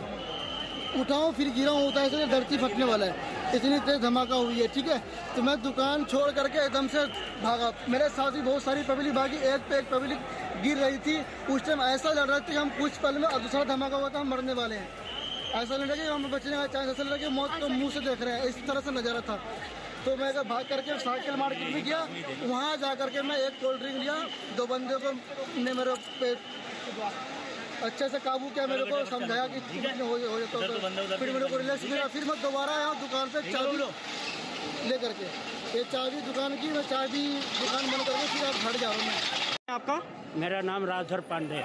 उठाऊँ फिर गिरा हूँ, होता है इसलिए धरती फटने वाला है। इतनी तेज धमाका हुई है, ठीक है। तो मैं दुकान छोड़ करके एकदम से भागा। मेरे साथ भी बहुत सारी पब्लिक भागी, एक पे एक पब्लिक गिर रही थी। उस टाइम ऐसा लग रहा था कि हम कुछ पल में और दूसरा धमाका हुआ था, हम मरने वाले हैं। ऐसा लग रहा कि हम बचने का चांस, ऐसा लग रहा कि मौत को मुँह से देख रहे हैं, इस तरह से नज़ारा था। तो मैं भाग करके साइकिल मार्केट में गया, वहाँ जा करके मैं एक कोल्ड ड्रिंक लिया। 2 बंदे को ने मेरे पे अच्छे से काबू किया, मेरे को समझाया कि हो जाता तो फिर मेरे को रिलैक्स मिला। फिर मैं दोबारा आया दुकान पे चाबी ले करके, ये चाबी दुकान की, मैं चाबी दुकान बंद करके फिर आप घर जा रहा हूँ मैं। आपका? मेरा नाम राजधर पांडे।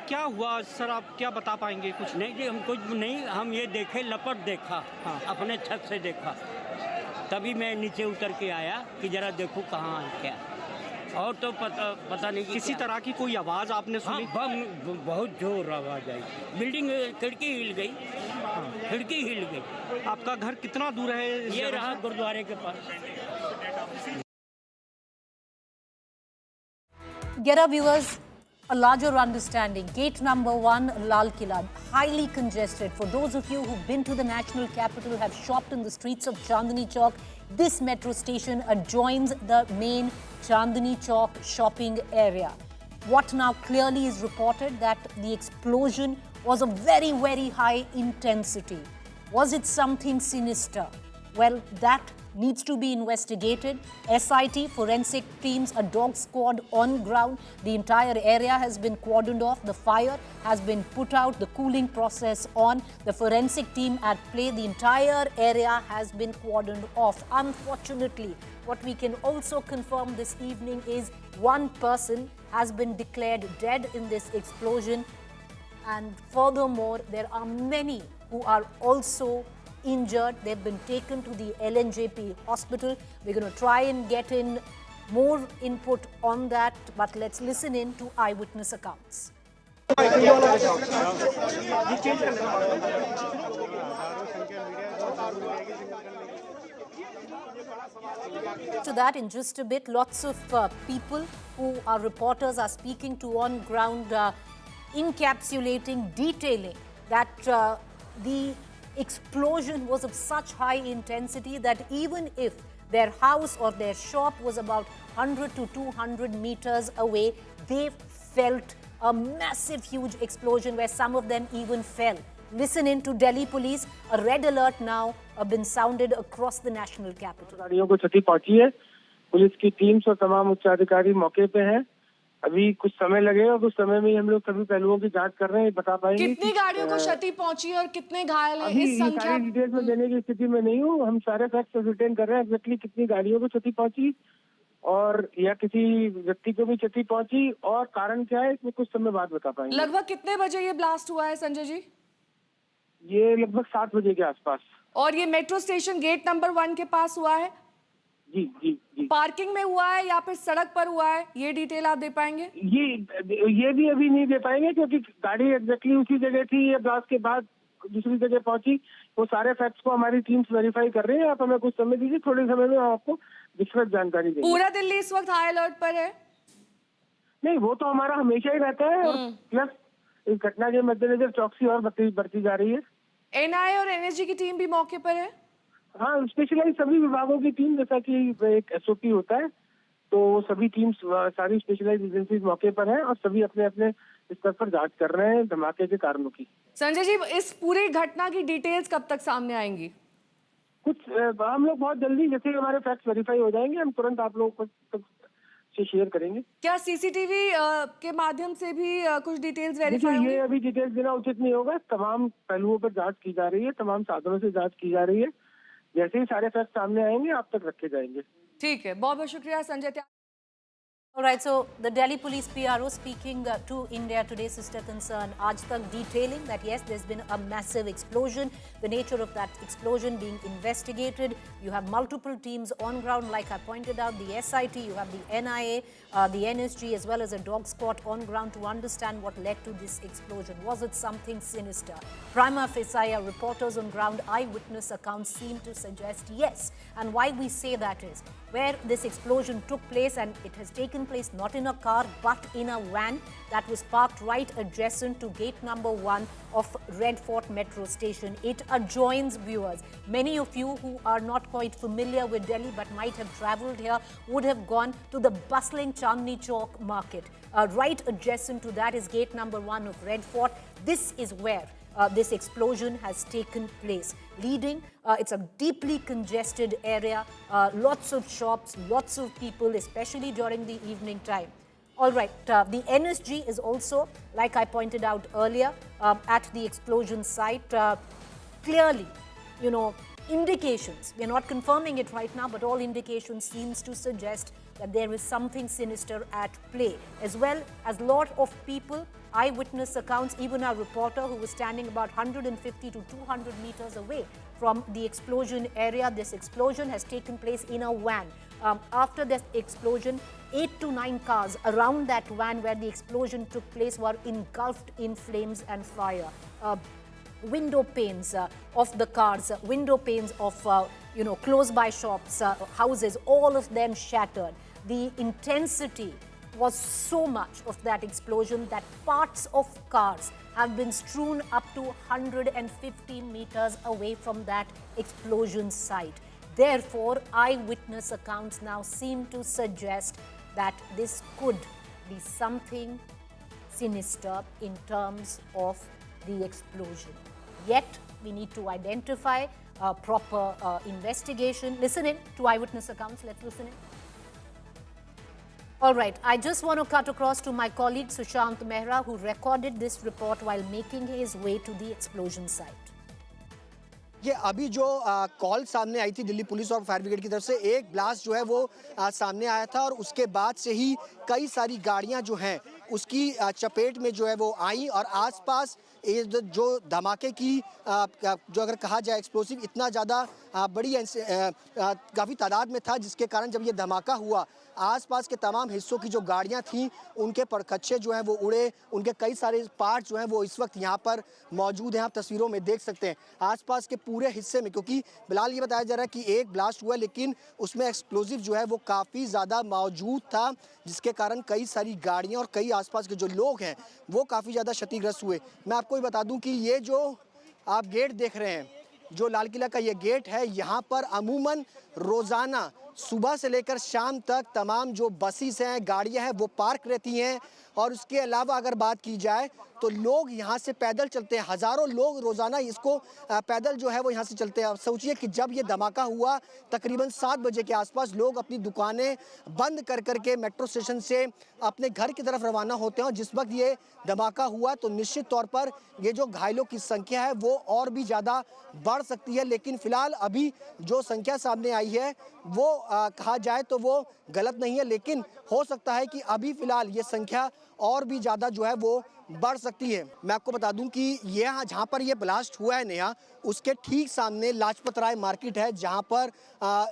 क्या हुआ सर, आप क्या बता पाएंगे कुछ? नहीं जी, हम कुछ नहीं, हम ये देखे, लपट देखा, हाँ, अपने छत से देखा, तभी मैं नीचे उतर के आया कि जरा देखूं कहाँ है क्या, और तो पता नहीं किसी तरह की कोई आवाज़ आपने सुनी? हाँ, बहुत जोर आवाज़ आई, बिल्डिंग खिड़की हिल गई, खिड़की हिल गई। आपका घर कितना दूर है? ये रहा गुरुद्वारे के पास। Gera viewers, a larger understanding. Gate number 1, Lal Killa, highly congested. For those of you who've been to the national capital, have shopped in the streets of Chandni Chowk, this metro station adjoins the main Chandni Chowk shopping area. What now clearly is reported that the explosion was of very, very high intensity. Was it something sinister? Well, that needs to be investigated. SIT, forensic teams, a dog squad on ground. The entire area has been cordoned off. The fire has been put out. The cooling process on. The forensic team at play. The entire area has been cordoned off. Unfortunately, what we can also confirm this evening is one person has been declared dead in this explosion. And furthermore, there are many who are also injured. They've been taken to the LNJP hospital. We're going to try and get in more input on that, but let's listen in to eyewitness accounts. To that in just a bit. Lots of people who are reporters are speaking to on ground, encapsulating, detailing that the explosion was of such high intensity that even if their house or their shop was about 100 to 200 meters away, they felt a massive, huge explosion where some of them even fell. Listen in to Delhi police. A red alert now been sounded across the national capital. गाड़ियों को क्षति पहुंची है। Police की team और तमाम उच्चाधिकारी मौके पे हैं। अभी कुछ समय लगेगा, कुछ समय में हम लोग सभी पहलुओं की जांच कर रहे हैं, बता पाएंगे कितनी गाड़ियों को क्षति पहुंची और कितने घायल हैं। इस संख्या सारी डिटेल्स में देने की स्थिति में नहीं हूँ। हम सारे फैक्ट्स रिटेन कर रहे हैं, एग्जैक्टली कितनी गाड़ियों को क्षति पहुंची और या किसी व्यक्ति को भी क्षति पहुंची और कारण क्या है, इसमें कुछ समय बाद बता पाएंगे। लगभग कितने बजे ये ब्लास्ट हुआ है संजय जी? ये लगभग 7 बजे के आसपास। और ये मेट्रो स्टेशन गेट नंबर 1 के पास हुआ है? जी जी जी। पार्किंग में हुआ है या फिर सड़क पर हुआ है, ये डिटेल आप दे पाएंगे? ये भी अभी नहीं दे पाएंगे क्योंकि गाड़ी एग्जैक्टली उसी जगह थी, ये ब्लास्ट के बाद दूसरी जगह पहुंची। वो सारे फैक्ट्स को हमारी टीम्स वेरीफाई कर रही है। आप हमें कुछ समय दीजिए, थोड़े समय में हम आपको विस्तृत जानकारी देंगे। पूरा दिल्ली इस वक्त हाई अलर्ट पर है? नहीं, वो तो हमारा हमेशा ही रहता है, और प्लस इस घटना के मद्देनजर चौकसी और बढ़ती जा रही है। एनआईए और एनएसजी की टीम भी मौके पर है? हाँ, स्पेशलाइज सभी विभागों की टीम, जैसा कि एक एसओपी होता है, तो सभी टीम्स, सारी स्पेशलाइज एजेंसीज मौके पर हैं और सभी अपने अपने स्तर पर जांच कर रहे हैं धमाके के कारणों की। संजय जी, इस पूरी घटना की डिटेल्स कब तक सामने आएंगी? कुछ हम लोग बहुत जल्दी, जैसे हमारे फैक्ट्स वेरीफाई हो जाएंगे, हम तुरंत आप लोगों को से शेयर करेंगे। क्या सीसीटीवी के माध्यम से भी कुछ डिटेल्स वेरीफाई होंगी? ये अभी डिटेल्स देना उचित नहीं होगा। तमाम पहलुओं पर जांच की जा रही है, तमाम साधनों से जांच की जा रही है। जैसे ही सारे फैक्ट सामने आएंगे आप तक रखे जाएंगे। ठीक है, बहुत बहुत शुक्रिया संजय त्याग। All right, so the Delhi Police PRO speaking to India Today, Sister Concern, Aaj Tak, detailing that yes, there's been a massive explosion. The nature of that explosion being investigated. You have multiple teams on ground, like I pointed out, the SIT, you have the NIA, the NSG, as well as a dog squad on ground to understand what led to this explosion. Was it something sinister? Prima facie, reporters on ground, eyewitness accounts seem to suggest yes. And why we say that is, where this explosion took place, and it has taken place not in a car but in a van that was parked right adjacent to gate number 1 of Red Fort Metro Station. It adjoins, viewers. Many of you who are not quite familiar with Delhi but might have travelled here would have gone to the bustling Chandni Chowk market. Right adjacent to that is gate number 1 of Red Fort. This is where this explosion has taken place, leading, it's a deeply congested area, lots of shops, lots of people, especially during the evening time. All right, the NSG is also, like I pointed out earlier, at the explosion site. Clearly, you know, indications, we're not confirming it right now, but all indications seems to suggest that there is something sinister at play, as well as lot of people, eyewitness accounts, even a reporter who was standing about 150 to 200 meters away from the explosion area. This explosion has taken place in a van. After this explosion, 8 to 9 cars around that van where the explosion took place were engulfed in flames and fire. Window panes of the cars, window panes of, close-by shops, houses, all of them shattered. The intensity was so much of that explosion that parts of cars have been strewn up to 150 meters away from that explosion site. Therefore, eyewitness accounts now seem to suggest that this could be something sinister in terms of the explosion. Yet, we need to identify proper investigation. Listen in to eyewitness accounts. Let's listen in. All right, I just want to cut across to my colleague Sushant Mehra, who recorded this report while making his way to the explosion site. ये अभी जो call सामने आई थी Delhi police और fire brigade की तरफ से, एक ब्लास्ट जो है वो सामने आया था और उसके बाद से ही कई सारी गाड़ियां जो हैं उसकी चपेट में जो है वो आई और आसपास जो धमाके की जो अगर कहा जाए एक्सप्लोसिव इतना ज़्यादा बड़ी काफ़ी तादाद में था, जिसके कारण जब ये धमाका हुआ आसपास के तमाम हिस्सों की जो गाड़ियां थीं उनके परखच्चे जो हैं वो उड़े, उनके कई सारे पार्ट जो हैं वो इस वक्त यहाँ पर मौजूद हैं। आप तस्वीरों में देख सकते हैं आसपास के पूरे हिस्से में, क्योंकि फिलहाल ये बताया जा रहा है कि एक ब्लास्ट हुआ लेकिन उसमें एक्सप्लोजिव जो है वो काफ़ी ज़्यादा मौजूद था, जिसके कारण कई सारी गाड़ियाँ और कई आसपास के जो लोग हैं वो काफ़ी ज़्यादा क्षतिग्रस्त हुए। मैं आपको ये बता दूँ कि ये जो आप गेट देख रहे हैं, जो लाल किला का ये गेट है, यहाँ पर अमूमन रोज़ाना सुबह से लेकर शाम तक तमाम जो बसेस हैं, गाड़ियाँ हैं, वो पार्क रहती हैं। और उसके अलावा अगर बात की जाए तो लोग यहाँ से पैदल चलते हैं, हज़ारों लोग रोज़ाना इसको पैदल जो है वो यहाँ से चलते हैं। अब सोचिए कि जब ये धमाका हुआ तकरीबन 7 बजे के आसपास लोग अपनी दुकानें बंद कर करके मेट्रो स्टेशन से अपने घर की तरफ रवाना होते हैं और जिस वक्त ये धमाका हुआ तो निश्चित तौर पर ये जो घायलों की संख्या है वो और भी ज़्यादा बढ़ सकती है। लेकिन फ़िलहाल अभी जो संख्या सामने आई है वो कहा जाए तो वो गलत नहीं है, लेकिन हो सकता है कि अभी फ़िलहाल ये संख्या और भी ज़्यादा जो है वो बढ़ सकती है। मैं आपको बता दूं कि यहाँ जहाँ पर ये ब्लास्ट हुआ है नेहा, उसके ठीक सामने लाजपत राय मार्केट है, जहाँ पर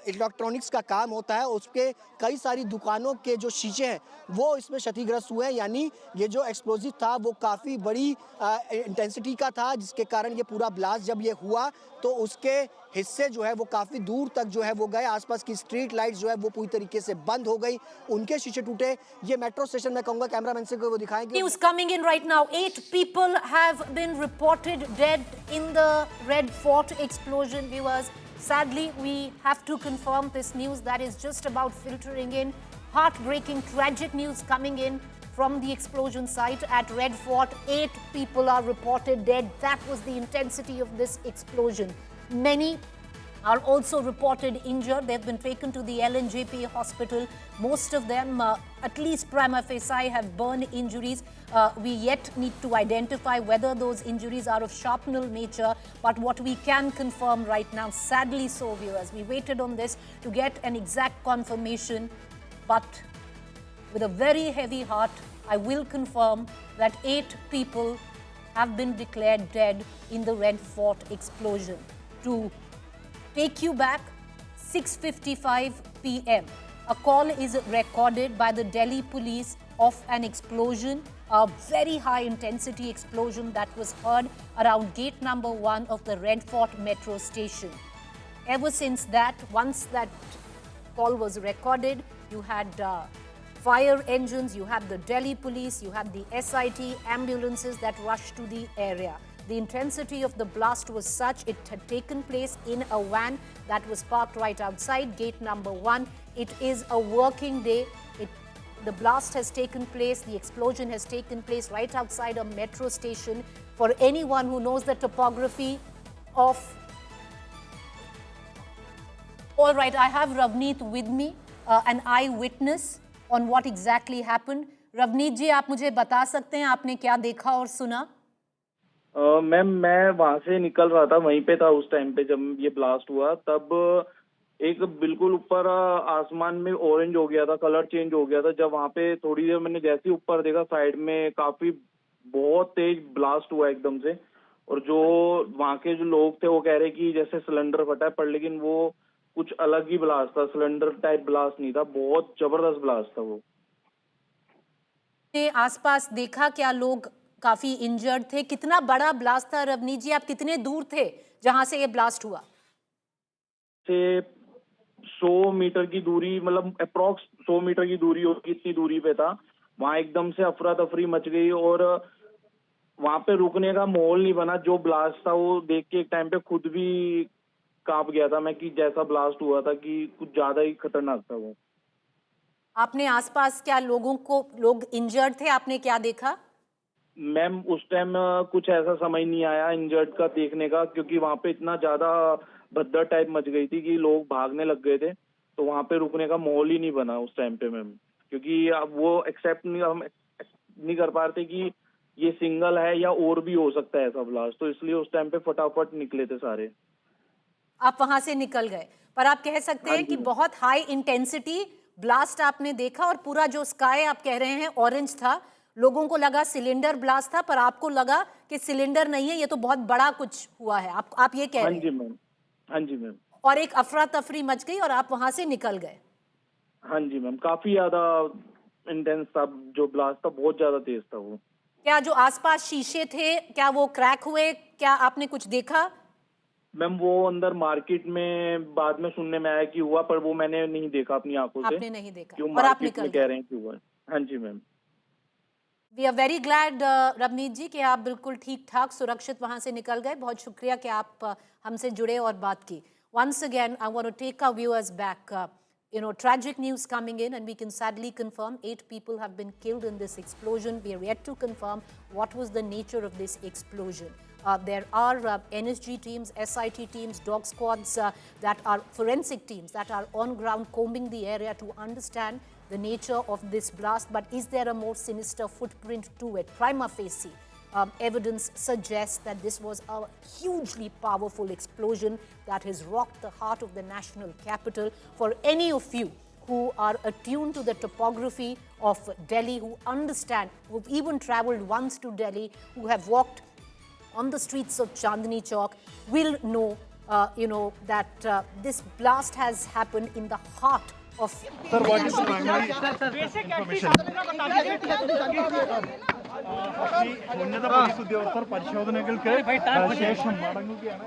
इलेक्ट्रॉनिक्स का काम होता है। उसके कई सारी दुकानों के जो शीशे हैं वो इसमें क्षतिग्रस्त हुए हैं। यानी ये जो एक्सप्लोजिव था वो काफ़ी बड़ी इंटेंसिटी का था, जिसके कारण ये पूरा ब्लास्ट जब ये हुआ तो उसके हिस्से जो है वो काफ़ी दूर तक जो है वो गए। आसपास की स्ट्रीट लाइट्स जो है वो पूरी तरीके से बंद हो गई, उनके शीशे टूटे। ये मेट्रो स्टेशन मैं कहूँगा कैमरामैन से वो दिखाएंगे। News coming in right now. 8 people have been reported dead in the Red Fort explosion, viewers. Sadly, we have to confirm this news that is just about filtering in. Heartbreaking, tragic news coming in from the explosion site at Red Fort. 8 people are reported dead. That was the intensity of this explosion. Many are also reported injured. They've been taken to the LNJP hospital. Most of them, at least prima facie, have burn injuries. We yet need to identify whether those injuries are of shrapnel nature, but what we can confirm right now, sadly so, viewers, we waited on this to get an exact confirmation, but with a very heavy heart, I will confirm that 8 people have been declared dead in the Red Fort explosion. To take you back, 6:55 p.m. A call is recorded by the Delhi police of an explosion, a very high intensity explosion that was heard around gate number 1 of the Red Fort metro station. Ever since that, once that call was recorded, you had fire engines, you had the Delhi police, you had the SIT ambulances that rushed to the area. The intensity of the blast was such, it had taken place in a van that was parked right outside gate number 1. It is a working day. The blast has taken place, the explosion has taken place right outside a metro station. For anyone who knows the topography of... All right, I have Ravneet with me, an eyewitness on what exactly happened. Ravneet ji, आप मुझे बता सकते हैं आपने क्या देखा और सुना? मैम, मैं वहां से निकल रहा था, वहीं पे था उस टाइम पे जब ये ब्लास्ट हुआ। तब एक बिल्कुल ऊपर आसमान में ऑरेंज हो गया था, कलर चेंज हो गया था। जब वहां पे थोड़ी देर मैंने जैसे ही ऊपर देखा, साइड में काफी बहुत तेज ब्लास्ट हुआ एकदम से। और जो वहां के जो लोग थे वो कह रहे कि जैसे सिलेंडर फटा है, पर लेकिन वो कुछ अलग ही ब्लास्ट था, सिलेंडर टाइप ब्लास्ट नहीं था, बहुत जबरदस्त ब्लास्ट था वो। आसपास देखा क्या लोग काफी इंजर्ड थे? कितना बड़ा ब्लास्ट था रवनीत जी? आप कितने दूर थे जहां से ये ब्लास्ट हुआ? से 100 मीटर की दूरी, मतलब अप्रॉक्स 100 मीटर की दूरी होगी, इतनी दूरी पे था। वहां एकदम से अफरा तफरी मच गई और वहां पे रुकने का माहौल नहीं बना। जो ब्लास्ट था वो देख के एक टाइम पे खुद भी कांप गया था मैं कि जैसा ब्लास्ट हुआ था कि कुछ ज्यादा ही खतरनाक था वो। आपने आसपास क्या लोग इंजर्ड थे, आपने क्या देखा? मैम, उस टाइम कुछ ऐसा समझ नहीं आया इंजर्ड का देखने का, क्योंकि वहां पे इतना ज्यादा भद्दड़ टाइप मच गई थी कि लोग भागने लग गए थे। तो वहां पे रुकने का माहौल ही नहीं बना उस टाइम पे मैम, क्योंकि अब वो हम नहीं कर पा रहे थे कि ये सिंगल है या और भी हो सकता है ऐसा ब्लास्ट। तो इसलिए उस टाइम पे फटाफट निकले थे सारे। आप वहां से निकल गए, पर आप कह सकते हैं कि बहुत हाई इंटेंसिटी ब्लास्ट आपने देखा और पूरा जो स्काई आप कह रहे हैं ऑरेंज था। लोगों को लगा सिलेंडर ब्लास्ट था, पर आपको लगा कि सिलेंडर नहीं है, ये तो बहुत बड़ा कुछ हुआ है। आप ये कह रहे हैं? हाँ जी मैम, हाँ जी मैम। और एक अफरा तफरी मच गई और आप वहां से निकल गए? हाँ जी मैम, काफी ज्यादा इंटेंस था जो ब्लास्ट था, बहुत ज्यादा तेज था वो। क्या जो आसपास शीशे थे क्या वो क्रैक हुए? क्या आपने कुछ देखा? मैम, वो अंदर मार्केट में बाद में सुनने में आया कि हुआ, पर वो मैंने नहीं देखा अपनी आंखों से। आपने नहीं देखा क्यों और आप मार्केट निकल में कह रहे हैं कि हुआ। हाँ जी ma'am. We are very glad Ravneet ji कि आप बिल्कुल ठीक ठाक सुरक्षित वहां से निकल गए। बहुत शुक्रिया कि आप हमसे जुड़े और बात की। Once again, I want to take our viewers back. Tragic news coming in, and we can sadly confirm 8 people have been killed in this explosion. We are yet to confirm what was the nature of this explosion. There are NSG teams, SIT teams, dog squads that are forensic teams that are on ground combing the area to understand the nature of this blast. But is there a more sinister footprint to it? Prima facie, evidence suggests that this was a hugely powerful explosion that has rocked the heart of the national capital. For any of you who are attuned to the topography of Delhi, who understand, who've even traveled once to Delhi, who have walked on the streets of Chandni Chowk, will know, that this blast has happened in the heart of. Sir, what is the primary information? ഉന്നത police ഉദ്യോഗസ്ഥർ പരിശോധനകൾക്ക് ശേഷം മടങ്ങുകയാണ്.